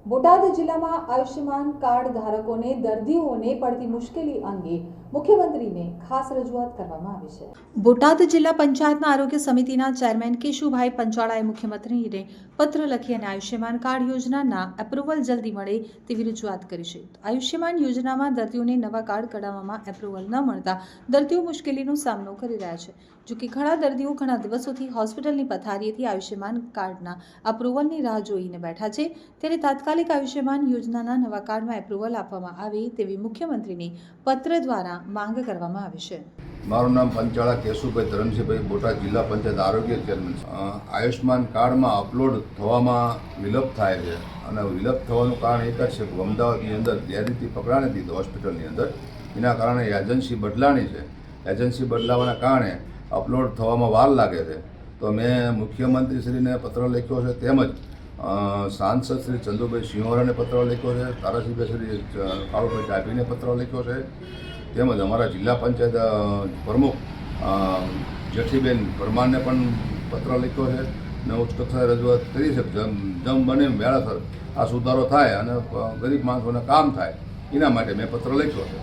બોટાદ જિલ્લામાં આયુષ્યમાન કાર્ડ ધારકોને દર્દીઓને પડતી મુશ્કેલી અંગે મુખ્યમંત્રીને ખાસ રજૂઆત કરવામાં આવી છે। બોટાદ જિલ્લા પંચાયતના આરોગ્ય સમિતિના ચેરમેન કેશુભાઈ પંચાળાએ મુખ્યમંત્રીને પત્ર લખી અને આયુષ્યમાન કાર્ડ યોજનાના એપ્રુવલ જલ્દી મળે તેવી રજૂઆત કરી છે। આયુષ્યમાન યોજનામાં દર્દીઓને નવા કાર્ડ કઢાવવામાં એપ્રુવલ ન મળતા દર્દીઓ મુશ્કેલીનો સામનો કરી રહ્યા છે। જો કે ઘણા દર્દીઓ ઘણા દિવસોથી હોસ્પિટલની પથારીએથી આયુષ્યમાન કાર્ડના અપ્રુવલની રાહ જોઈને બેઠા છે, ત્યારે તાત્કાલિક આયુષ્યમાન યોજનાના નવા કાર્ડમાં એપ્રુવલ આપવામાં આવે તેવી મુખ્યમંત્રીને પત્ર દ્વારા માંગ કરવામાં આવી છે। મારું નામ પંચાળા કેશુભાઈ ધરમસિંહભાઈ, બોટાદ જિલ્લા પંચાયત આરોગ્ય ચેરમેન। આયુષ્યમાન કાર્ડમાં અપલોડ થવામાં વિલંબ થાય છે અને વિલંબ થવાનું કારણ એક જ છે કે અમદાવાદની અંદર ગેરરીતિ પકડાણી હતી હોસ્પિટલની અંદર, એના કારણે એજન્સી બદલાણી છે। એજન્સી બદલાવાના કારણે અપલોડ થવામાં વાર લાગે છે। તો મેં મુખ્યમંત્રીશ્રીને પત્ર લખ્યો છે, તેમજ સાંસદ શ્રી ચંદુભાઈ સિંહોરાને પત્ર લખ્યો છે, ધારાસભ્ય શ્રી કાળુભાઈ ડાભીને પત્ર લખ્યો છે, તેમજ અમારા જિલ્લા પંચાયત પ્રમુખ જેઠીબેન પરમારને પણ પત્ર લખ્યો છે અને ઉચ્ચ કક્ષાએ રજૂઆત કરી છે। જેમ બને વેળાસર આ સુધારો થાય અને ગરીબ માણસોને કામ થાય એના માટે મેં પત્ર લખ્યો છે।